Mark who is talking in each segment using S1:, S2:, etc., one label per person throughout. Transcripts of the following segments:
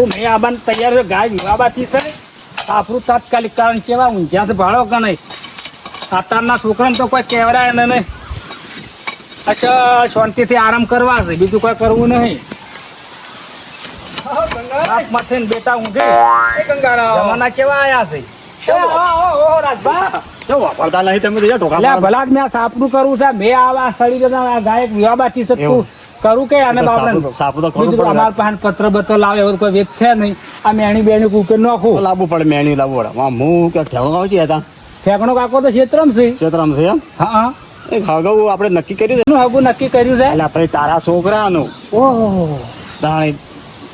S1: સાપરું મેં આબાને તૈયાર છે ગાય વિવાબાથી છે સાપરું તાત્કાલિક કારણ કેવા ઊંઝા છે ભાડો કે નહીં અત્યારના છોકરાને તો કોઈ કહેવરાય ને નહીં અચ્છા શાંતિથી આરામ કરવા છે બીજું કોઈ કરવું નહીં બાપ માથે ને બેટા ઊંઘે જમાના કેવા આયા છે ભલા મેં સાપરું કરવું છે મેં આવા સળી ગાયક વિવાબાથી છે તું કરું કે આને અમારા પાસે પત્ર બત્ર લાવે એવું કોઈ વેચ છે નહીં આ મેણી બેણી કુકર નાખું
S2: લાવવું પડે મેણી લાવવું પડે હું કે ઠેકણો કાવ છે
S1: ઠેકણો કાકો તો ક્ષેત્રમ છે એમ
S2: હા એ હગવું આપણે નક્કી કર્યું છે
S1: હગું નક્કી કર્યું છે
S2: એટલે આપણે તારા છોકરાનું
S1: ઓહો
S2: તાણે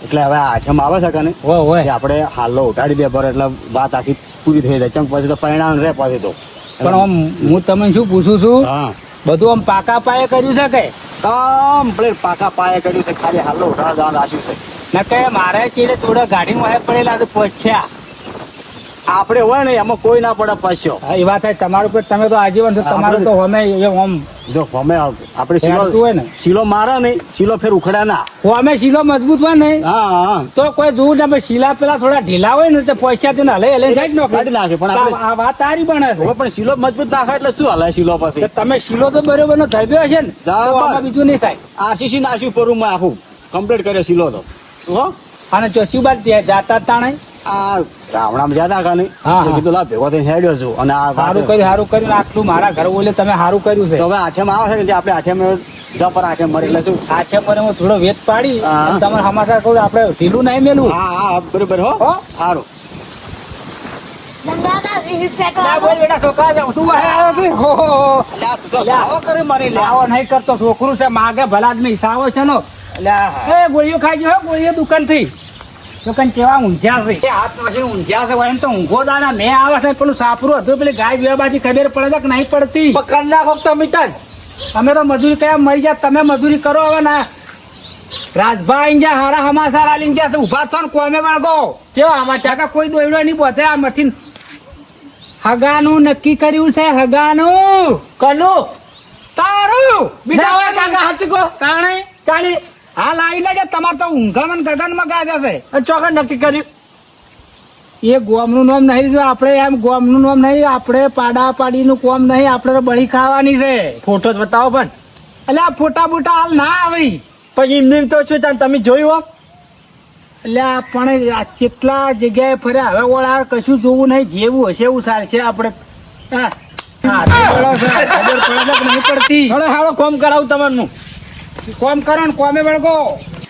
S2: એટલે હવે આઠમ આવે છે કને આપણે હાલો ઉઠાડી દે પર એટલે વાત આખી પૂરી થઈ જાય ચમ પછી તો પરિણામ રે પછી તો
S1: પણ આમ હું તમને શું પૂછું છું બધું આમ પાકા પાયે કર્યું છે કે
S2: કમ્પ્લીટ પાકા પાયે કર્યું છે ખાલી હાલો ઉઠાડવા જવાનું રાખ્યું છે
S1: ના કે મારે ચીડે થોડા ગાડીમાં પડેલા તો પહોંચ્યા
S2: આપણે હોય ને એમાં કોઈ ના પડે પાછો
S1: એ વાત થાય તમારું પર તમે તો આજીવન છો તમારું તો હમે આમ
S2: જો હમે આપણે શીલો મારે નહીં શીલો ફેર ઉખડ્યા ના
S1: હમે શીલો મજબૂત હોય ને
S2: હા
S1: તો કોઈ જોવું ને શીલા પેલા થોડા ઢીલા હોય ને તો પૈસા થી હલે હલે જાય ને
S2: કાઢી નાખે પણ
S1: આ વાત તારી બને છે
S2: પણ શીલો મજબૂત નાખે એટલે શું હાલે શીલો પછી
S1: તમે શીલો તો બરોબર નો ધરબ્યો હશે ને બીજું નહીં થાય
S2: આરસીસી નાખ્યું પરું માં આખું કમ્પ્લીટ કર્યો શીલો તો શું
S1: અને ચોથી બાદ જાતા તાણે
S2: આ રાવણામાં જ્યાદા કાને કીધું લા ભેગો થઈને હેડ્યો છું અને આ
S1: સારું કર્યું આટલું મારા ઘર બોલે તમે સારું કર્યું છે
S2: હવે આઠમ આવે છે ને આપણે આઠમ જપર આઠમ મરી એટલે શું
S1: આઠમ પર હું થોડો વેત પાડી તમારે સમાચાર કહું આપણે ઢીલું નહીં મેલું
S2: હા બરોબર હો સારું
S1: છોકરું છે માગે ભલા આદમી હિસાબો છે નો ગોળીઓ ખાઈ ગયો ગોળીઓ દુકાન થી દુકાન કેવા ઊંઝ્યા છે હાથ માંથી ઊંઝ્યા છે એમ તો ઊંઘો દાના મેં આવે છે પેલું સાપરું હતું પેલી ગાય બેબાજી ખબર પડે છે કે નહીં પડતી
S2: પકડ નાખો તમે
S1: તમે તો મજૂરી કયા મરી જાય તમે મજૂરી કરો હવે ના રાજભાઈ જા હારા હમાસાર આલી ગયા ઉભા થો ને કોમે વળગો કેવા સમાચાર કોઈ દોડ્યો નહીં પોતે આ મથી હગાનું નક્કી કર્યું છે હગાનું કનું તારું બીજા કાકા હાચકો કાણે ચાલી હાલ આવી લેજે તમારે તો ઊંઘામાં ગગનમાં ગાજા છે ચોકન નક્કી કર્યું એ ગોમનું નામ નહીં આપણે એમ ગોમનું નામ નહીં આપણે પાડા પાડીનું કોમ નહીં આપણે તો બળી ખાવાની છે
S2: ફોટો જ બતાવો પણ
S1: એટલે આ ફોટા બોટા હાલ ના આવી
S2: પછી એમને તો શું તમે જોયું
S1: એટલે પણ આ કેટલા જગ્યાએ ફર્યા હવે ઓળા કશું જોવું નહીં જેવું હશે એવું ચાલશે આપણે ખબર પડે નહીં પડતી
S2: હવે હાલો કોમ કરાવું તમારું
S1: કોમ કરો ને કોમે વળગો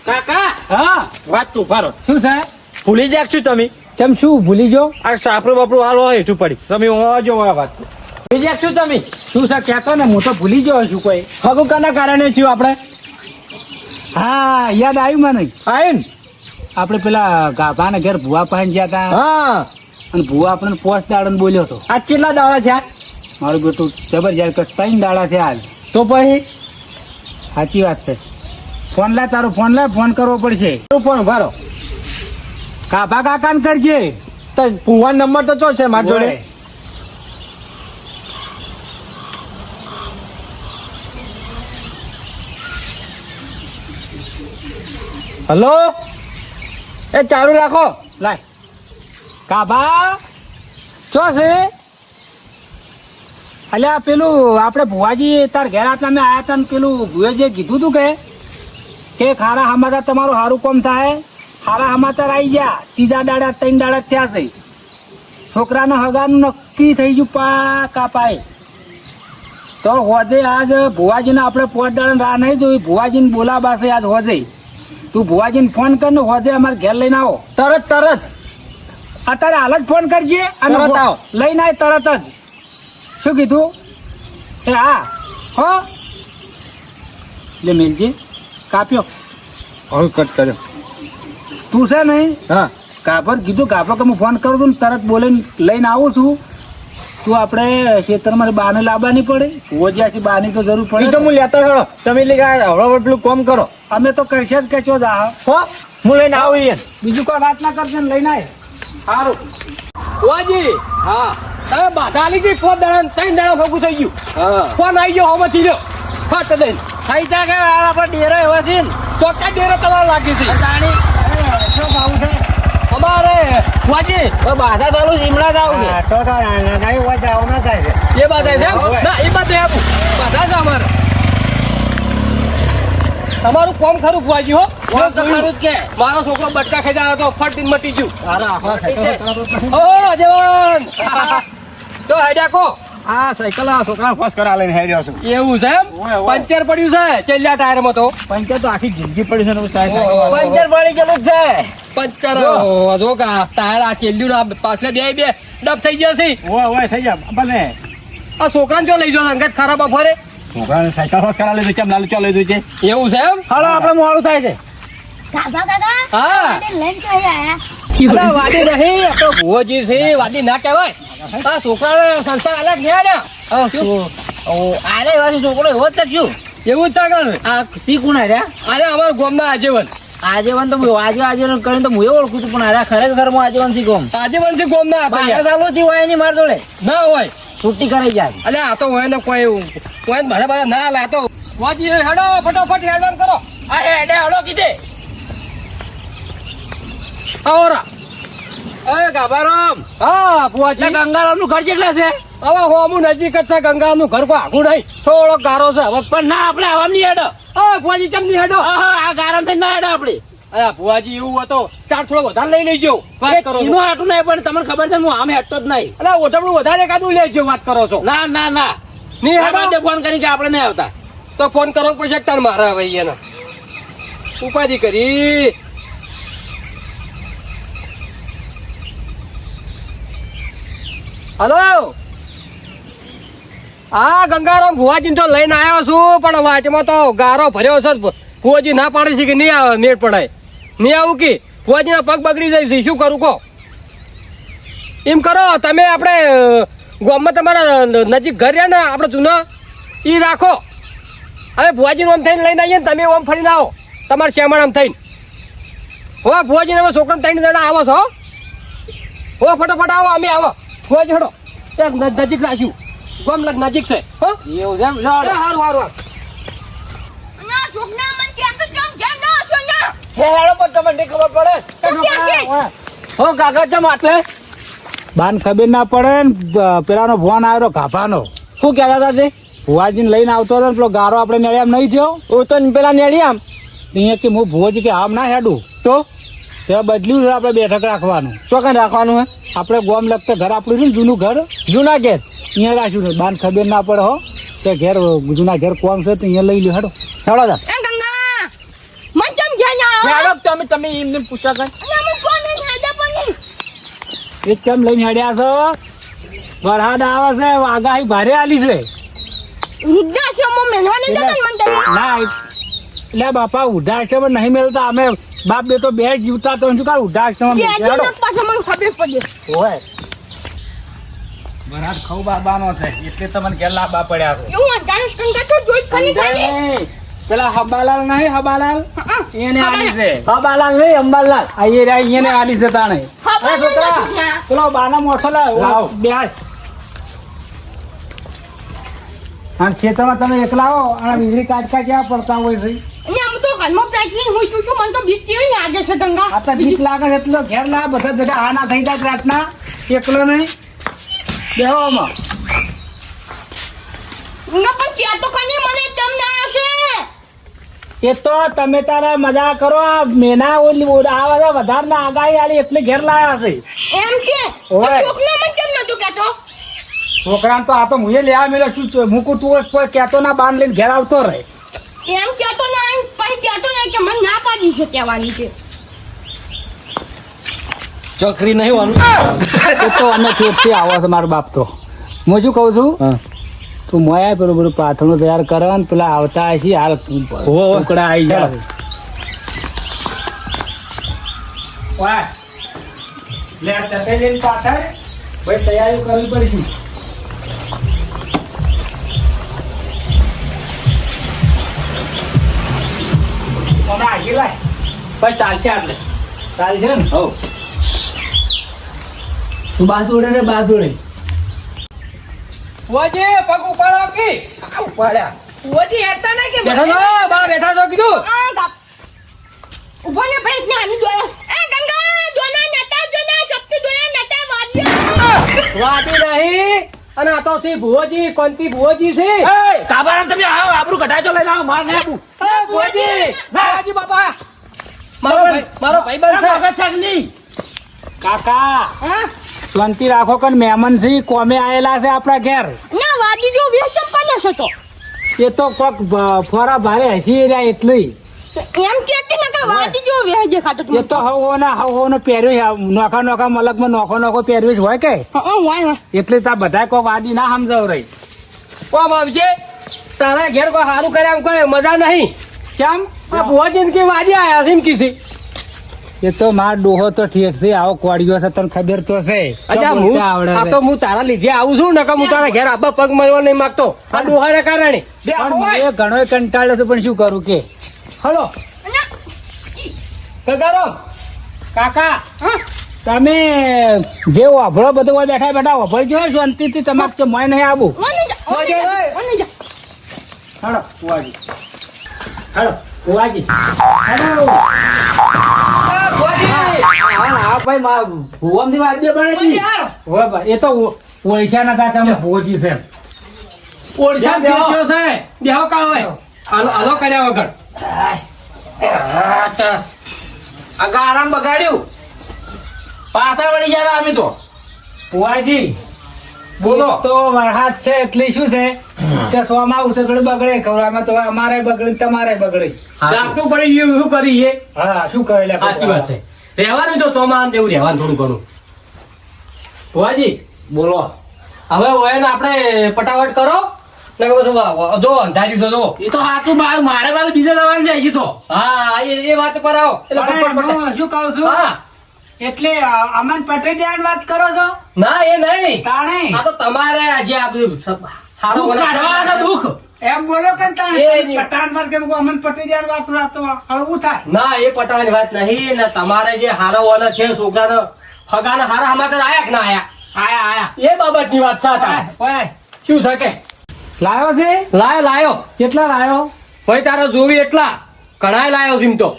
S2: કાકા
S1: હા
S2: વાત તું ફારો
S1: શું છે
S2: ભૂલી જાય શું તમે
S1: કેમ શું ભૂલી જો
S2: આ સાપરું બાપરું હાલ હોય હેઠું પડી તમે જો વાત ભૂલી જાય શું તમે
S1: શું છે કહેતો ને હું તો ભૂલી ગયો છું કોઈ
S2: હગું કાના કારણે થયું આપણે
S1: હા યાદ આવ્યું મને
S2: આવ્યું
S1: આપણે પેલા ગાભા ને ઘેર ભુવા પાસે ગયા હતા
S2: હા
S1: અને ભુવા આપણને પોચ દાડો બોલ્યો હતો
S2: આ કેટલા દાડા થયા
S1: મારું બેટું જબરજસ્ત 3 દાડા થયા આજ
S2: તો પછી
S1: સાચી વાત છે ફોન લા તારો ફોન કરવો પડશે
S2: ફોન ભરો
S1: કાભા કાકા ને કરજે
S2: તો ભુવા નંબર તો ચો છે મારી જોડે હલો એ ચાલુ રાખો
S1: લાય કાભા ચો છે અલ્યા પેલું આપણે ભુવાજી તાર ઘેર આટલા મેં આયા હતા ને પેલું ભુએ જે કીધું તું કે ખારા સમાચાર તમારું સારું કોમ થાય ખારા સમાચાર આવી ગયા 3 દાડા 3 દાડા થયા છે છોકરાના હગાનું નક્કી થઈ ગયું પાકા પાય તો હોજે આજ ભુવાજીને આપણે 5 દાડા રાહ નહીં જોઈ ભુવાજીને બોલાવાશે આજ હોજે તું ભુવાજીને ફોન કર ને હોજે અમારે ઘેર લઈને આવો
S2: તરત
S1: અત્યારે હાલ જ ફોન કરજે અને લઈને આવ તરત જ શું કીધું એ હા હો લે મેલજી કાપ્યો
S2: હવે કટ કર્યો
S1: તું છે નહીં
S2: હા
S1: કાપર કીધું કાપર કે હું ફોન કરું છું ને તરત બોલીને લઈને આવું છું તું આપણે ખેતરમાં બાને લાવવાની પડે ઓજ્યાથી બાની તો જરૂર પડે
S2: તો હું લેતો ખરો તમે હળવા પેલું કોમ કરો
S1: અમે તો કરશે જ કે ચો જા
S2: હો હું લઈને આવું
S1: બીજું કોઈ વાત ના કરશે ને લઈને આય સારું
S2: ઓજી હા તમે બાધા આલી ગઈ 4 દાડા 3 દાડા ભોગું થઈ ગયું ફોન આવી ગયો હોમાં ચીલ્યો ફટ દઈ
S1: થઈ જાય કે આપણે ડેરો એવો છે ને
S2: ચોક્કસ ડેરો તમારો લાગી છે
S1: જાણી શું ભાવ છે
S3: અમારે ફુવાજી બાધા ચાલુ ઈમડા જાવ છે
S2: તો નહીં હોય જાવ ના થાય છે
S3: એ બાધા છે એમ? ના એ બાધા આપું બાધા છે અમારે તમારું કોમ ખરું ફુવાજી હો કોમ તો ખરું જ કે મારો છોકરો બટકા ખાઈ જાય તો ફટ મટી ગયું
S2: અરે આખો
S3: ઓ જવાન તો હેડ્યા કો
S2: આ સાયકલ આ છોકરા ફસ કરા લઈને હેડ્યો છું
S3: એવું છે એમ
S2: ઓય, ઓય.
S3: પંચર પડ્યું છે ચેલ્લા ટાયરમાં તો
S2: પંચાયત તો આખી જિંદગી પડી છે ને સાહેબ
S3: પંચર પડી ગયેલું છે પંચર જો કા ટાયર આ ચેલ્યું ના પાછળ બે ડબ થઈ ગયા છે
S2: ઓય થઈ જા બને
S3: આ છોકરાને જો લઈ જાઓ અંગત ખરાબ બફોરે
S2: છોકરાને સાયકલ ફસ કરા લીધું ચમ લાલુ ચાલ લીધું છે
S3: એવું છે એમ
S1: હાલો આપણે મોડું થાય છે
S4: કાકા કાકા
S3: હા
S4: આપણે લઈને ક્યાં આયા
S3: અલા, વાડી નહીં આ તો ભુવોજી છે વાડી ના કહેવાય આ છોકરાને સંસ્કાર અલગ નહીં આલ્યા
S5: આરે વાળી છોકરો એવો જ થયું
S3: એવું જ ચાલે
S5: આ સી કોણ આર્યા
S3: અરે અમારા ગામના આજીવન
S5: આજીવન તો આજીવન કરીને તો હું એ ઓળખું છું પણ આર્યા ખરેખર હું આજીવન શી કોમ
S3: આજીવન છે ગામના હતા
S5: બાર
S3: યાર.
S5: ચાલુ થી હોય એની માર જોડે
S3: ના હોય
S5: છુટ્ટી કરાઈ જાય
S3: અલ્યા આ તો હોય ને કોઈ બધા ના લા તો વાજી હેડો ફટાફટ હેડવાન કરો
S5: આ હેડે હળો કીધે
S3: આવરા
S5: એ ગાભારામ
S3: હા ભુવાજી
S5: ગંગારામ નું ઘર કેટલા છે
S3: હવે હોમું નજીક જ છે ગંગાનું ઘર કોઈ આખું નહીં થોડો ગારો છે હવે
S5: પણ ના આપણે આવામ નહીં હેડો
S3: હા ભુવાજી ચમની હેડો
S5: આ ગારમ થઈ ના હેડો આપણે
S3: અરે ભુવાજી એવું હતો ચાર થોડો વધારે લઈ લેજો વાત કરો છો
S5: એનું હાટું નહીં પણ તમને ખબર છે હું આમ હેડતો જ નહીં
S3: અરે ઓટમણું વધારે કાદું લેજો વાત કરો છો
S5: ના ના ના
S3: નહીં
S5: આ
S3: હેડો
S5: માટે ફોન કરી કે આપણે નહીં આવતા
S3: તો ફોન કરો પછી તાર મારા હવે એને ઉપાધિ કરી હલો હા ગંગારામ ભુવાજી તો લઈને આવ્યો છું પણ વાંચમાં તો ગારો ભર્યો છે ભુવાજી ના પાડે છે કે નહીં આવે મેળ પડાય નહીં આવું કે ભુવાજીના પગ બગડી જાય છે શું કરું કહો એમ કરો તમે આપણે ગામમાં તમારા નજીક ઘર રહ્યા ને આપણે જૂના એ રાખો હવે ભુવાજીનું આમ થઈને લઈને આવીએ ને તમે આમ ફરીને આવો તમારે શ્યામણ આમ થઈને હો ભુવાજીને અમે છોકરાને ત્રણ જણા આવો છો હો ફટાફટ આવો અમે આવો ભુવાજી હડો એક નજીક રાખ્યું ગામ નજીક છે હો
S5: એવું છે એમ લો
S3: એ હારું હારું
S4: ના છોકરા મને ક્યાં તો જમ ગયા ના છો ના
S5: હેડો પણ તમને નહીં ખબર પડે
S1: હો કાકા ચમ આટલે બાન ખબર ના પડે ને પેલાનો ફોન આવ્યો ગાભાનો
S5: શું કહેતા હતા તે
S1: ભુવાજીને લઈને આવતો હતો ને પેલો ગારો આપણે નેળિયામ નહીં થયો
S5: હું તો પેલા નેડી આમ
S1: અહીંયા કે હું ભુવાજી કે આમ ના હેડું
S5: તો
S1: ત્યાં બદલ્યું છે આપણે બેઠક રાખવાનું
S5: ચોકન રાખવાનું હે
S1: આપણે ગોમ લગતા ઘર આપણું છે ને જૂનું ઘર
S5: જૂના ઘેર
S1: અહીંયા રાખ્યું છે બાન ખબર ના પડે હો કે ઘેર જૂના ઘેર કોમ છે તો અહીંયા લઈ લ્યો હેડો
S5: હેડો તા
S4: એ ગંગા મને જમ ગયા ના
S5: હેડો તમે એમને પૂછા કઈ
S4: અને હું કોણ નહીં હેડા પણ
S1: એ કેમ લઈને હેડ્યા છો વરસાદ આવે છે આગાહી ભારે આલી છે
S4: વૃદ્ધાશ્રમ મેળવા નહીં જતા મને તમે
S1: ના એટલે બાપા વૃદ્ધાશ્રમ નહીં મેળવતા અમે બાપ બે તો બે જીવતા તો શું કાલ વૃદ્ધાશ્રમ
S4: કે અચાનક પાછો મને ખબર પડી
S1: હોય વરસાદ ખવ બાબાનો છે એટલે તમને ઘેર લાંબા પડ્યા છે
S4: એવું અચાનક કંકા તો જોઈ ખાલી ખાલી
S1: પેલા હબાલાલ નહીં હબાલાલ એને આલી છે
S5: બાલાલ નહીં અંબાલાલ
S1: એને આલી છે તાણે
S4: ખબર
S1: એ છોકરા
S4: નથી
S1: પેલો બાના મોસલા
S2: લાવો.
S1: બેહાડ અને ખેતરમાં તમે એકલા આવો અને વીજળી કાચકા ક્યાં પડતા હોય છે
S4: અને આમ તો ઘરમાં પ્રેગ્નેન્ટ હોય છું મને તો બીક કેવી લાગે છે ગંગા
S1: આ તો બીક લાગે છે એટલો ઘેર લા બધા ભેગા આ ના થઈ જાય રાતના એકલો નહીં બેવામાં
S4: ગંગા પણ ત્યાં તો ખાલી મને ચમ ના આવશે
S1: એ તો તમે તારા મજા કરો આ મેના ઓલી આ બધા વધારના આગાહી આલી એટલે ઘેર લાયા છે
S4: એમ કે
S1: ઓય.
S4: છોકરા મને ચમ નતું કહેતો
S1: છોકરાને તો આ તો મુએ લેવા મેળ્યો શું છે મૂકું તું કોઈ કહેતો ના બાન લઈને ઘેર આવતો રહે
S4: એમ કહેતો ના પછી કહેતો નહીં કે મને ના પાડી છે કહેવાની છે
S5: ચોકરી નહીં વાનું
S1: એ તો અમે ખેતથી આવો છે મારો બાપ તો હું શું કહું છું તું મોયા પેલું બધું પાથરણું તૈયાર કરે ને પેલા આવતા હશે હાલ ટુકડા આવી જાય વાહ લે તતે લઈને પાથર ભાઈ તૈયારી કરવી પડશે હમણાં આગી લાય
S5: ભાઈ ચાલશે આટલે
S1: ચાલશે ને
S5: હો
S1: તું બાજુડે ને બાજુડે
S3: ભુવાજી પગ ઉપાડો કી ઉપાડ્યા
S4: ઓજી હેતા ના કે
S3: બેઠા છો બા બેઠા છો કીધું
S4: આ ગાપ ઉભો ને ભાઈ ને આની જોયા એ ગંગા જોના નતા
S3: વાટી નહીં અને આ તો સી ભુવોજી કોંતી ભુવોજી છે
S5: એ કાબારામ તમે આવો આબરૂ કઢાજો લઈને આવો માર ના આપું
S3: એ ભુવોજી બાપા મારો ભાઈ બન છે
S5: મગજ છે કે નહીં
S1: કાકા
S4: હા
S1: શાંતિ રાખો કે મહેમાન છે કોમે આયેલા છે આપણા ઘેર
S4: ના વાડી જો વેચમ કાલે છે તો
S1: એ તો કોક ફોરા ભારે હસી રહ્યા એટલી
S4: એમ કેતી ને કે વાડી જો વેચે ખાતો
S1: એ તો હવોને પહેર્યું છે. નોખા નોખા મલકમાં નોખો પહેર્યું જ હોય કે
S4: વાય
S1: એટલે તા બધા કોઈ વાદી ના સમજાવ રહી
S3: ઓ બાપજી તારા ઘેર કોઈ સારું કર્યા એમ કોઈ મજા નહીં
S1: ચમ
S3: આ ભુવોજી કે વાજી આયા છે એમ કીધી
S1: એ તો માર ડોહો તો ઠેઠ છે આવો કોડિયો છે તને ખબર તો છે
S3: અચ્છા હું તારા લીધે આવું છું ને કે હું તારા ઘેર આબા પગ મળવા નહીં માંગતો આ ડોહાને કારણે
S1: પણ એ ઘણો કંટાળ્યો છે પણ શું કરું કે
S3: હલો કગારો
S1: કાકા તમે જે વાભળો બધો હોય બેઠા બેઠા વાભળજો શાંતિથી તમારે તો મોય નહીં આવું હાલો કુવાજી હાલો કુવાજી હાલો
S5: હા ભાઈ માર ભુવમ ની વાત બે બને
S1: હોય ભાઈ એ તો ઓળશા ના તા તમે ભોજી છે
S3: ઓળશા બેસ્યો છે દેહો કા હોય આલો કર્યા વગર
S5: આ ગારામ બગાડ્યું પાછા વળી ગયા અમે તો
S1: કુવાજી
S3: બોલો.
S1: તો વરસાદ છે એટલે શું છે કે સોમાં ઉસકડે બગડે ખવડામાં તો અમારે બગડે તમારે બગડે
S3: જાગતું પડી ગયું શું કરીએ
S1: હા શું કરે લે
S3: સાચી વાત છે રહેવાનું તો ચોમાન તેવું રહેવાનું થોડું ઘણું ભુવાજી
S5: બોલો
S3: હવે હોય ને આપણે પટાવટ કરો ને પછી જો અંધાર્યું છે જો
S5: એ તો હાથું મારે બાજુ બીજા દવાનું છે હજી તો
S3: હા એ વાત પર આવો એટલે
S1: પણ
S3: ફટફટ
S1: હું શું કહું છું
S3: હા
S1: એટલે અમન પટેલ ની વાત કરો છો
S3: ના એ નહીં
S1: તાણે
S3: આ તો તમારે આજે આ બધું હારો
S5: દુઃખ કાઢવા તો દુઃખ
S1: એમ બોલો કે તાણે
S3: એ નહીં.
S1: પટાણ માર કે અમન પટેલ ની વાત રાતો હળવું થાય
S3: ના એ પટાવાની વાત નહીં ને તમારે જે હારો વાના છે છોકરાને હગાના હારા સમાચાર આયા કે ના આયા
S1: આયા
S3: એ બાબતની વાત છે તારે.
S1: ઓય
S3: શું છે કે
S1: લાયો છે
S3: લાયો
S1: કેટલા લાયો
S3: ભાઈ તારે જોવી એટલા ઘણાય લાયો છે એમ તો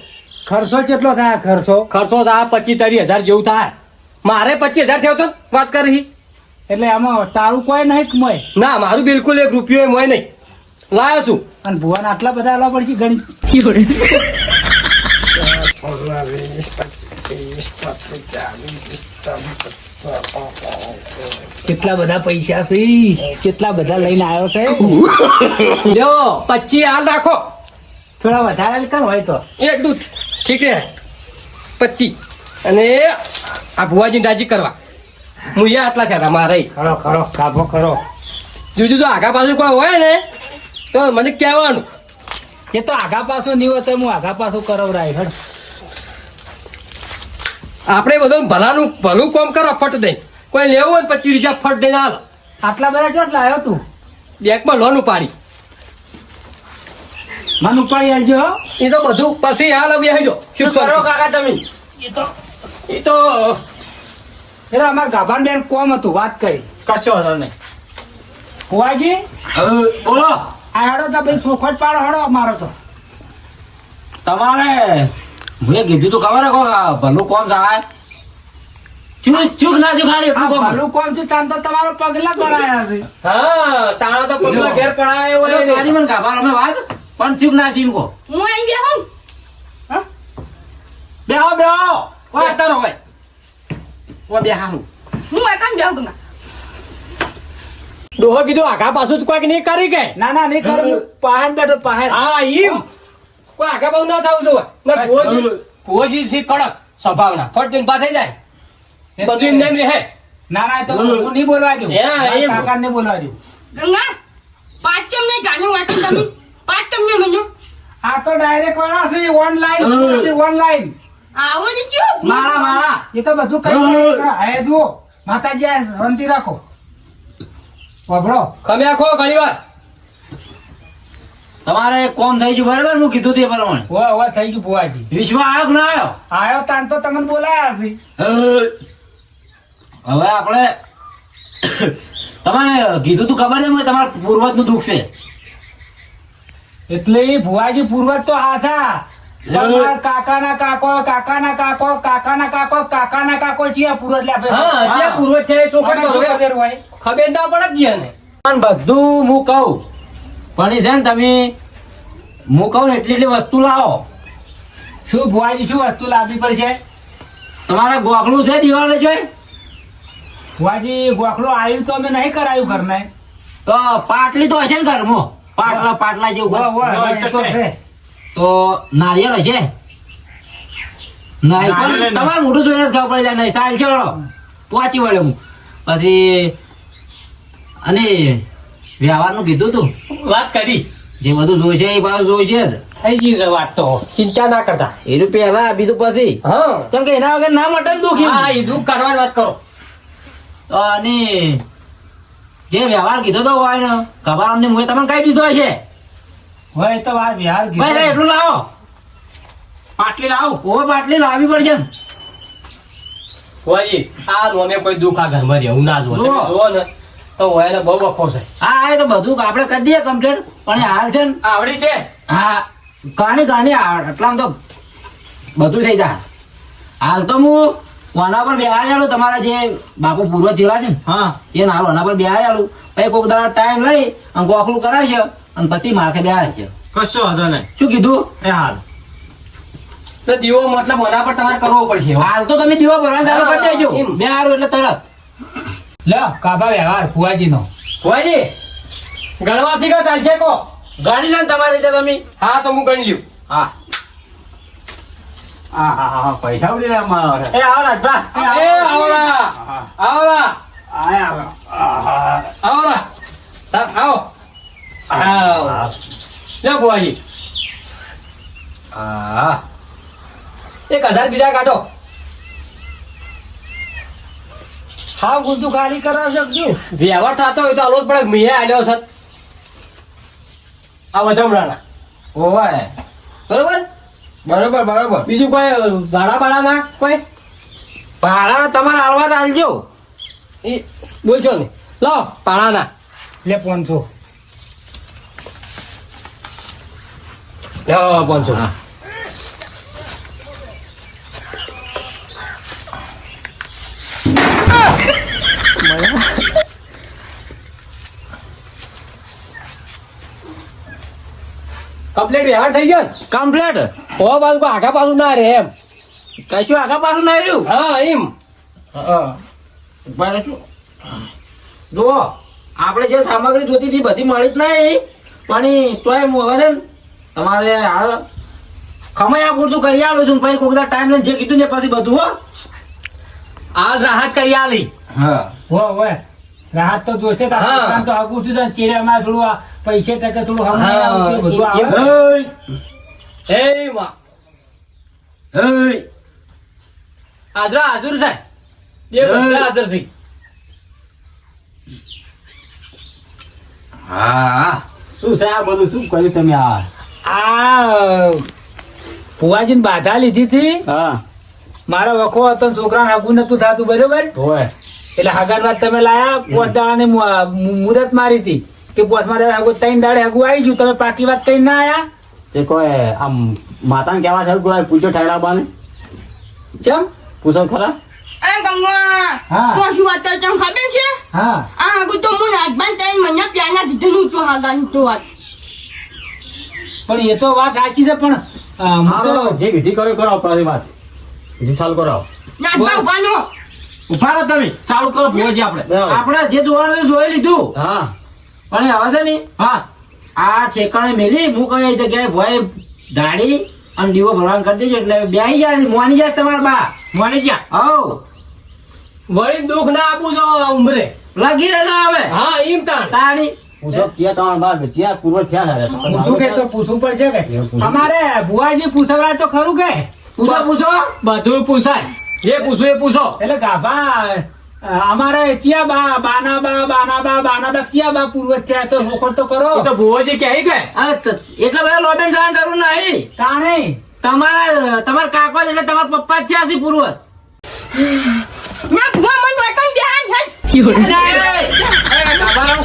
S1: ખર્ચો કેટલો થાય ખર્ચો
S3: ખર્ચો તો આ 25-30 હજાર જેવું થાય મારે 25,000 થયો તો વાત કરી
S1: એટલે આમાં તારું કોઈ નહીં કમાય
S3: ના મારું બિલકુલ 1 રૂપિયો મોય નહીં લાયો છું
S1: અને ભુવન આટલા બધા આલવા પડશે ઘણી કેટલા બધા પૈસા છે કેટલા બધા લઈને આવ્યો છે
S3: લ્યો 25 હાલ રાખો
S1: થોડા વધારે કર હોય તો
S3: એટલું ઠીક છે 25 અને આ ભુવાજી રાજી કરવા હું યા આટલા થયા મારે
S1: ખરો ખરો કાભો ખરો
S3: જોજો જો આગા પાછું કોઈ હોય ને તો મને કહેવાનું
S1: એ તો આગા પાછું નહીં હોય તો હું આગા પાછું કરાવરાય હડ
S3: આપણે બધું ભલું કામ કરો ફટ દઈ કોઈ લેવું હોય ને 25 રૂપિયા ફટ દઈને હાલ
S1: આટલા બધા ચોટ લાવ્યો તું
S3: બેંકમાં લોન ઉપાડી
S1: મન ઉપાડી આવજો હો.
S3: એ તો બધું પછી હાલ આવી આવજો શું કરો કાકા તમે એ તો
S1: એટલે અમારા ગાભાન બેન કોમ હતું વાત કરી
S5: કશો વાંધો નહીં
S1: ફુવાજી
S5: બોલો
S1: આ હેડો તો ભાઈ સોખવટ પાડો હેડો અમારો તો
S5: તમારે મેં કીધું તું ખબર હે કોક ભલું કોમ થાય ચૂક ના ચૂક ખાલી એટલું કોમ
S1: ભલું કોમ છું તાન તો તમારો પગલા ભરાયા છે
S3: હા તાણા તો પગલા ઘેર પડાયો હોય ને.
S5: ગાડી મને ગાભા અમે વાત પણ ચૂક ના ચીમ કો
S4: હું આવી ગયા હું
S5: બેહો કોઈ તારો ભાઈ ઓ બેહાનું
S4: હું આ કામ જાઉં તમે
S3: ડોહો કીધું આગા પાછું જ કોઈક નહીં કરી કે
S1: ના ના નહીં કરું પહાડ બેઠો પહાડ
S3: હા ઈમ કોઈ આગા પાછું ના થવું જોઈએ ના ભુવોજી છે કડક સ્વભાવના ફટ દઈને પા થઈ જાય બધું એમ નેમ રહે
S1: ના ના તો હું નહીં બોલવા દઉં
S3: એ
S1: કાકા ને બોલવા દઉં
S4: ગંગા પાંચમ ને જાણ્યું વાંચી તમે પાંચમ ને મજો
S1: આ તો ડાયરેક્ટ વાળા છે ઓનલાઈન
S4: આવો જ ચિયો
S1: માળા એ તો બધું કઈ હે જુઓ માતાજી આ શાંતિ રાખો વાભળો
S3: ખમ્યા ખો ઘણી વાર
S5: તમારે કોમ થઈ ગયું બરાબર હું કીધું તે પ્રમાણે
S1: હવે થઈ ગયું ભુવાજી
S5: વિશ્વ આવ્યો કે ના આવ્યો
S1: આયો તાન તો તમને બોલાયા છે
S5: હવે આપણે તમારે કીધું તું ખબર છે મને તમારા પૂર્વજ નું દુઃખ છે
S1: એટલે એ ભુવાજી પૂર્વજ તો હાથા તમારા કાકાના કાકો ચિયા પૂરો એટલે આપણે
S3: હા ત્યાં પૂર્વ છે ચોખટ
S1: આપણને
S3: કરો
S1: શું ખબર હોય
S3: ખબર ના પડે જ ગયા ને
S5: પણ બધું હું કહું પણ એ છે ને તમે હું કહું ને એટલી વસ્તુ લાવો.
S1: શું ભુવાજી શું વસ્તુ લાવવી પડશે
S5: તમારે ગોખલું છે દિવાળે જોઈ
S1: ભુવાજી ગોખલો આવ્યું તો અમે નહીં કરાયું ઘરને
S5: તો પાટલી તો હશે ને ઘરમાં પાટલા જેવું
S1: એ તો છે.
S5: તો નારિયેળ હશે
S1: નારિયેળ
S5: તમારે મોટું જોઈને જ ખબર પડી જાય નહીં સાલ છે વળો પહોંચી વળ્યો હું પછી અને વ્યવહારનું કીધું તું
S3: વાત કરી
S5: જે બધું જોઈશે એ પાછું જોઈશે જ
S3: થઈ ગઈ છે વાત તો ચિંતા ના કરતા
S5: એનું પહેલા બીજું પછી
S3: હા
S5: કેમ કે એના વગર ના મટન દુખી
S3: હા એ દુઃખ કરવાની વાત કરો
S5: તો અને જે વ્યવહાર કીધો તો હોય ને ખબર અમને મુએ તમને કઈ દીધો છે
S1: હોય તો વાત યાર
S5: ભાઈ ભાઈ એટલું લાવો
S1: પાટલી લાવો
S5: ઓ પાટલી લાવવી પડશે ને
S3: હોજી આ નોમે કોઈ દુઃખ આ ઘરમાં રહેવું ના જોવે
S5: જુઓ.
S3: તમે જુઓ ને તો હોય ને બહુ વફો છે
S5: હા એ તો બધું આપણે કરી દઈએ કમ્પ્લીટ પણ એ હાલ છે ને
S1: આવડી છે
S5: હા ઘણી આટલામાં તો બધું થઈ જાય હાલ તો હું વાના પર બેહાડી આલું તમારા જે બાપુ પૂર્વ થયેલા છે ને
S1: હા
S5: એ ના વાના પર બેહાડી આલું પછી કોઈક દાડો ટાઈમ લઈ અને ગોખલું કરાવશે અને પછી માથે બેહાડે છે
S1: કશો વાંધો નહીં
S5: શું કીધું
S1: એ હાલ
S3: તો દીવો મતલબ ઓના પર તમારે કરવો પડશે
S5: હાલ તો તમે દીવા ભરવાનું ચાલુ કરી દેજો
S3: એમ.
S5: બેહાડું એટલે તરત
S1: લ્યો કાબા વ્યવહાર ભુવાજી નો
S3: હોજી ગણવા શીખો ચાલશે કો
S5: ગાડી લે ને તમારી રીતે તમે
S3: હા તો હું ગણી લ્યું
S5: હા
S2: હા પૈસા ઉડી રહ્યા મારા
S1: એ આવો રાજભા
S3: એ આવરા આવરા આવરા આવો આવો લે ભુવાજી
S5: હા
S3: 1000 બીજા કાઢો
S1: હા ગુંજુ ખાલી કરાવશો શું
S3: વ્યવહાર થતો હોય તો આલો જ પડે મેં આલ્યો છે આ વધમડાના
S5: ઓવાય
S3: બરોબર
S5: બરોબર
S3: બીજું કોઈ ભાડા ના કોઈ
S5: ભાડા તમારે હાલવા આલજો
S3: એ બોલશો ને લો ભાડાના
S1: લે 500
S3: લો 500 કમ્પ્લીટ વ્યવહાર થઈ ગયો ને?
S5: કમ્પ્લીટ
S3: ઓ બાજુ કોઈ આખા પાછું ના રે એમ
S5: કશું આગા પાછું ના રહ્યું
S3: હા એમ
S5: બરાબર છું. જુઓ આપણે જે સામગ્રી જોતી હતી બધી મળી જ નહીં પણ તોય હું હવે છે ને તમારે હાલ ખમૈયા પૂરતું કરી આવું છું પછી કોઈ ટાઈમ લઈને જે કીધું ને પછી બધું હો
S3: આજ રાહત કરી આલી
S5: હા
S1: હોય રાહત તો જોશે તો
S3: હા.
S1: કામ તો આગું છું ચીડિયામાં થોડું આ પૈસે ટકે થોડું
S3: હા.
S1: હમણાં આવતું બધું આવે.
S3: એ માં હાજરા હાજર થાય બે બધા હાજર થઈ
S5: હા
S2: શું છે આ બધું શું કર્યું તમે આ
S1: ફુવાજીને બાધા લીધી હતી
S2: હા
S1: મારો વખો હતો ને છોકરાને હગું નતું થતું બરોબર
S2: હોય
S1: એટલે હગાન વાત તમે લાયા 5 દાડાની મુદત મારી હતી કે 5મા દાડે હગું 3 દાડે હગું આવી ગયું તમે પાકી વાત કઈ ના આયા
S2: તે કોઈ આમ માતાને કહેવા થયું કોઈ પૂછો ઠેકડાબાને
S1: ચમ
S2: પૂછો ખરા
S4: અરે ગંગા
S1: હા.
S4: તો શું વાત તને ખબર છે
S1: હા
S4: આ આગળ તો હું નાચબાન તઈને મને પ્યાના કીધેલું હતું હાગાની તો વાત
S1: પણ એ તો વાત સાચી છે પણ હું
S2: હા
S1: તો
S2: જે વિધિ કરો કરાવો પછી વાત વિધિ ચાલુ કરાવો
S4: નાચબા ઉભાનો
S5: ઉભા રહો તમે ચાલુ કરો ભોજી આપણે
S2: બરાબર.
S5: આપણે જે જોવાનું હતું જોઈ લીધું
S2: હા
S5: પણ એ હવે છે ને હા આ ઠેકાણે મેલી હું કઈ જગ્યાએ ભોય ગાડી અને દીવો ભરવાનું કરી દેજો એટલે બેહી જાય મોની જાય તમારા બા
S1: મને જ્યાં
S5: હવ
S3: વળી દુઃખ ના આપું જો ઉંમરે
S5: લાગી રહે ના હવે
S3: હા એમ તાણ
S5: તાણી
S2: પૂછો ક્યાં તમારા બાર ક્યાં પૂર્વ થયા સારે
S1: પૂછું કે તો પૂછવું પડશે કે
S2: પૂછવું.
S1: અમારે ભુવાજી પૂછવડાય તો ખરું કે
S5: પૂછો
S3: બધું પૂછાય જે પૂછું એ પૂછો
S1: એટલે ગાભા અમારે ચિયા બાના ચિયા બા પૂર્વ થયા તો રોકડ તો કરો
S3: એ તો ભુવોજી કહે કે
S5: અરે એટલા બધા લોબેન જવાનું જરૂર નહીં
S1: તાણે
S5: તમારા કાકો જ એટલે તમારા પપ્પા જ થયા છે પૂર્વ
S4: ના ભુવા મને વાકન બેહાન હટ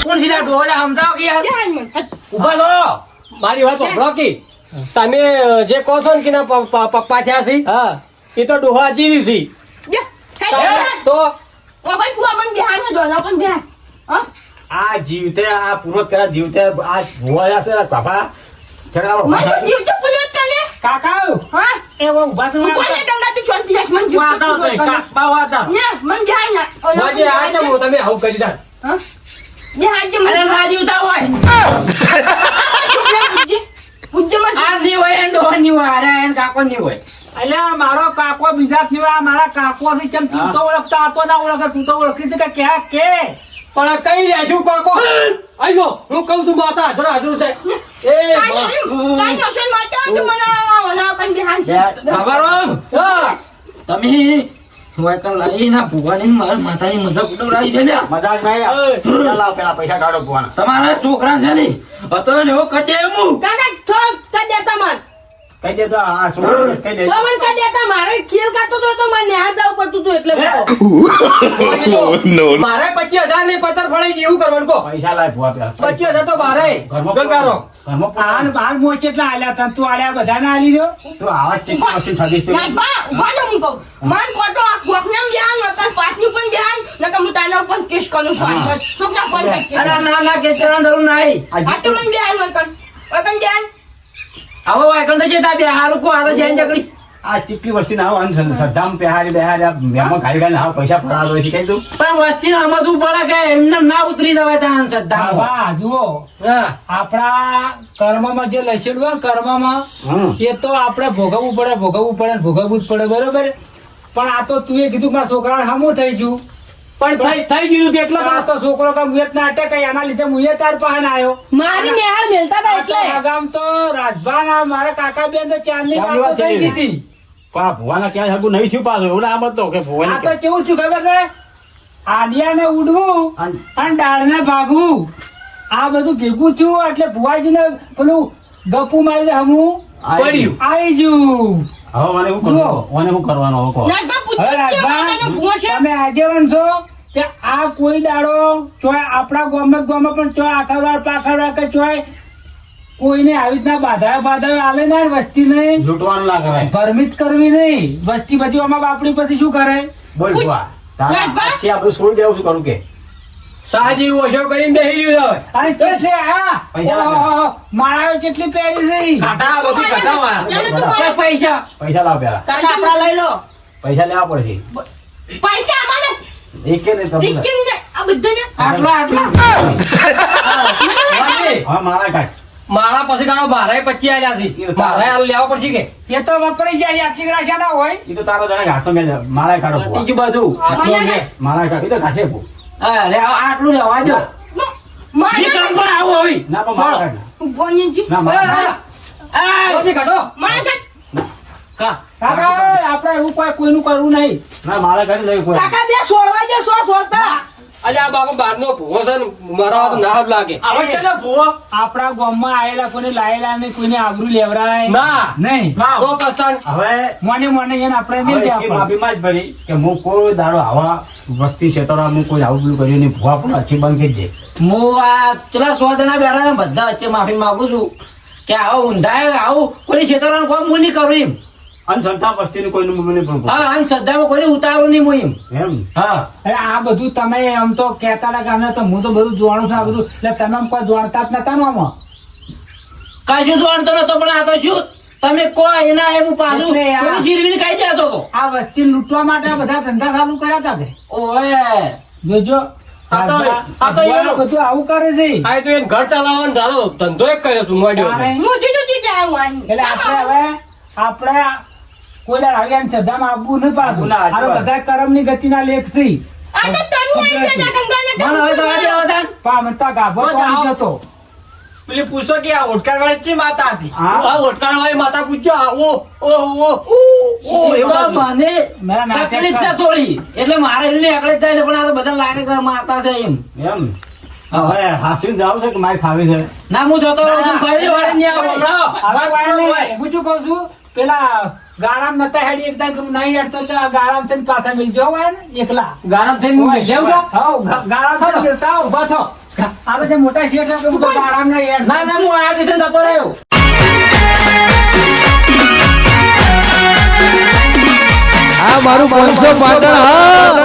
S5: કોણ સીધા ડોલે સમજાવો કે યાર
S4: બેહાન મને હટ
S5: ઉભા થો
S3: મારી વાત સાંભળો કે તમે જે કહો છો ને કે ના પપ્પા થયા છે
S5: હા
S3: એ તો ડોહા જીવી છે તો
S4: ભાઈ પુઆ મને બિહાર માં જોડો પણ બિહાર હા
S2: આ જીવતે આ પૂરો કર્યા જીવતે આ ભોયા છે ને બાપા ખેડાવો
S4: મને તો જીવ તો પુનઃ કરે
S1: કાકા
S4: હા
S1: એ વો ઉભા થો
S4: ઉપર ને ગંગાથી શાંતિ રાખ મને જીવ
S5: વાતા તો કાપા વાતા
S4: ને મને બિહાર ના
S3: માજે આ છે હું તમે આવું કરી દાન
S4: હા બિહાર જે
S5: અરે
S4: મને
S5: રાજી ઉતા હોય
S4: પૂજ્ય માં
S5: આ ની હોય એન ડોહા ની હોય અરે એન કાકો ની હોય
S1: અલ્યા મારો કાકો બીજા સિવાય મારા કાકો થી કેમ તું તો ઓળખતા હતો ના ઓળખતા તું તો ઓળખી છે કે ક્યાં કે
S3: પણ કઈ રહેશું કાકો આયો હું કહું છું માતા હાજર હાજર છે એ
S4: કાઈ ઓશન માતા તું મને ના પણ બિહાર
S5: બાબારામ
S3: હા
S5: તમે હોય કર લઈ ના ભુવાની માર માતાની મજાક ઉડાવરાઈ છે ને
S2: મજાક નહીં ચાલો પેલા પૈસા કાઢો ભુવાના
S5: તમારા છોકરા છે ને હતો ને એવો કટે હું
S4: કાકા થોક કર દેતા મન
S2: કઈ દેતો આ છોકરો કઈ દે
S4: સોમન કર દેતા મારે ખેલ કાટતો તો મને નિહાર દાવ પડતું હતું એટલે
S3: મારે 25,000 ની પતર ફળાઈ જેવું કરવાનું કહો
S2: પૈસા લાય ભુવા પેલા
S3: 25,000 તો મારે ગંગારો
S2: ઘરમાં
S1: હાલ મોચ એટલા આલ્યા તને તું આલ્યા બધાને આલી દો
S2: તો આવા ચીકણી વસ્તુ ઠગીશ
S4: ના બા ઉભા જો હું કહું મન કોટો આ ગોખનામ ધ્યાન નકર પાટની પણ ધ્યાન નકર હું તાના ઉપર કેસ કરું છું છોકરા ફોન કરી
S5: અરે ના ના કે ચરણ જરૂર નહીં
S4: આ તો મને ધ્યાન હોય કન ધ્યાન
S5: આવો વાયકન તો જેતા બે હારું કો આ જેન જકડી
S2: આ ચીકણી વસ્તી ના આવો શ્રદ્ધામાં બેહારી બેહારી આ મેમો ખાઈ ખાઈને હાવ પૈસા ફરાવો છે કઈ તું
S5: પણ વસ્તી સમજવું પડે કે એમને ના ઉતરી દવાય ત્યાં શ્રદ્ધા
S1: બાબા જુઓ
S3: હા
S1: આપણા કર્મમાં જે લખેલું હોય ને કર્મમાં
S2: હમ
S1: એ તો આપણે ભોગવવું પડે ને ભોગવવું જ પડે બરોબર પણ આ તો તું એ કીધું કે મારા છોકરાને હમું થઈ ગયું
S3: પણ થઈ ગયું તો એટલે
S1: આ તો છોકરો કે મુયત ના અટક એના લીધે મુયે તાર પાસે આવ્યો
S4: મારી નિહાળ મેલતા હતા એટલે
S1: ગામ તો રાજભા મારા કાકા બેન તો ચાંદની
S2: ચાંદની
S1: વાતો
S2: વાત
S1: થઈ
S2: થઈ
S1: ગઈ હતી.
S2: પણ આ ભુવાના ક્યાં હગું નહીં થયું પાછું એવું ના હતો કે
S1: આ
S2: ભુવાની
S1: તો કેવું થયું ખબર છે આડિયાને ઉડવું અને ડાળને ભાગવું આ બધું ભેગું થયું એટલે ભુવાજીને પેલું ગપુ મારી હમું
S3: પડ્યું
S1: આવી જુ
S2: હવે મને શું કરવાનું હવે કહો
S4: નાગબા
S1: હવે રાજભા
S4: ભૂવો છે
S1: તમે આગેવાન છો કે આ કોઈ દાડો ચોય આપણા ગામમાં પણ ચોય આખરવાર પાખરવાર કે ચોય કોઈને આવી રીતના બાધાયો આલે ના વસ્તી નહીં
S2: લૂંટવાનું ના કરાય
S1: ભરમિત કરવી નહીં વસ્તી બધી આમાં બાપડી પછી શું કરે
S2: બોલ ભુવા તારા
S4: રાજભા?
S2: પછી આપણે છોડી દેવું શું કરું કે
S3: સાજી ઓછો કરીને બેહી ગયું હવે
S1: અને કેટલી આ
S2: પૈસા લાગે.
S1: ઓહો, માળાઓ કેટલી પહેરી છે
S3: કાટા બધી કાટા
S5: કે પૈસા
S2: પૈસા લાવ પેલા
S4: કાકા આપડા લઈ લો
S2: પૈસા લેવા પડશે
S4: પૈસા અમારે
S2: એક કે નહીં તમને
S4: એક કે નહીં આ બધાને
S5: આટલા
S2: હવે મારા કાઢ
S3: મારા પછી ગાળો મારે 25 આલ્યા છે મારે હાલ લેવા પડશે કે
S1: એ તો વપરાઈ જાય આટલી ગ્રાશા ના હોય
S2: એ તો તારો જણે હાથો મેં મારા કાઢો ભુવા.
S5: બીજું બધું
S3: આટલો ને
S2: મારા કાઢ એ તો કાઢે ભુ.
S5: અરે આટલું રહેવા દો
S4: મારે
S5: નીકળ પણ આવો હવે
S2: ના પણ મારા કાઢ
S4: ગોનીજી
S2: ના મારા કાઢ.
S5: આ,
S3: બધી કાઢો
S4: મારે
S5: કા
S1: કાકા આપણે એવું કોઈનું કરવું નહીં
S2: ના મારા કાઢી લઈ કોઈ
S4: કાકા બે છોડવા દે છોડતા
S3: અલ્યા બાબા બહારનો ભૂવો છે ને મારા તો ના જ લાગે
S1: આપણા ગામમાં આયેલા કોઈને લાયેલા નહીં કોઈને આબરૂ લેવરાય
S3: ના.
S1: નહીં
S3: તો કસ્તાન
S2: હવે
S1: મને એને આપણે
S2: હવે
S1: નહીં
S2: એ માફીમાં જ ભરી કે હું કોઈ દાડો આવા વસ્તી છેતરા હું કોઈ આવું પેલું કર્યું નહીં ભુવા પણ અચ્છી બંધ કરી દે
S5: હું આ પેલા 100 જણા બેઠા ને બધા વચ્ચે માફી માંગુ છું કે આવું ઊંધાય આવું કોઈ છેતરવાનું કોઈ હું નહીં કરું એમ
S2: અંધશ્રદ્ધા વસ્તીનું કોઈનું મું નહીં પણ
S5: હા અને શ્રદ્ધામાં કોઈ ઉતારું નહીં હું એમ
S2: એમ
S5: હા
S1: અરે આ બધું તમે આમ તો કહેતા હતા કે અમને તો હું તો બધું જોવાનું છું આ બધું એટલે તમે આમ કોઈ જોણતા જ નતા ને આમાં
S5: કશું જોડતો નતો પણ આ તો શું તમે કો એના એમ પાછું
S1: એટલે આ-
S5: થોડું જીરવીને ખાઈ જતો હતો
S1: આ વસ્તી લૂંટવા માટે આ બધા ધંધા ચાલુ કર્યા હતા કે
S5: ઓય
S1: જોજો
S3: આ તો
S1: ભગવાન
S3: એનો-
S1: બધું આવું કરે છે
S3: આ તો એને ઘર ચલાવવાનો ધારો ધંધો એક કર્યો તું મોડ્યો છે
S1: તારે-
S4: હું જીતું જીતે આવું
S1: એટલે આપણે કોઈ દાડ આવી આમ શ્રદ્ધામાં આપવું નહીં પાછું
S2: ના,
S1: આ તો બધા કર્મની ગતિના લેખ છે
S4: આ તો તનુ આવી છે ગંગાને
S5: મને હવે તો આજે આવતા ને.
S1: પામતા ગાભો તો આવી જતો
S3: પેલી પૂછો કે આ ઓટકાર વાળી ચી માતા હતી
S2: હા.
S3: આ ઓટકાર વાળી માતા પૂછજો આ ઓ
S5: એ
S3: એવું
S5: તો
S3: હતું.
S5: મને
S1: મારા નાટક
S5: તકલીફ છે થોડી એટલે મારે એને આગળ જ થાય છે પણ આ તો બધા લાગે કે માતા છે એમ
S2: એમ હવે હાસીને જાવ છે કે મારે ખાવી છે
S5: ના હું જતો રહું છું ફરી વાળી નહીં આવો હમણાં.
S1: હવે વાળા નહીં. હું શું કહું છું પેલા ગાળામ નતા હેડી એકદા નહીં હેડતો એટલે આ ગાળામ થઈને પાછા મિલજો હોય ને એકલા
S3: ગારામ થઈને હું લેવું કા?
S1: હઉ, ગાળામ થઈને મિલતા આવો.
S3: ઉભા થો
S1: આ બધા મોટા શેઠ છે, ગાળામ નહીં હેડ.
S5: ના ના હું આયા દીધે જતો રહ્યો
S3: આ મારું 500 પાટણ હા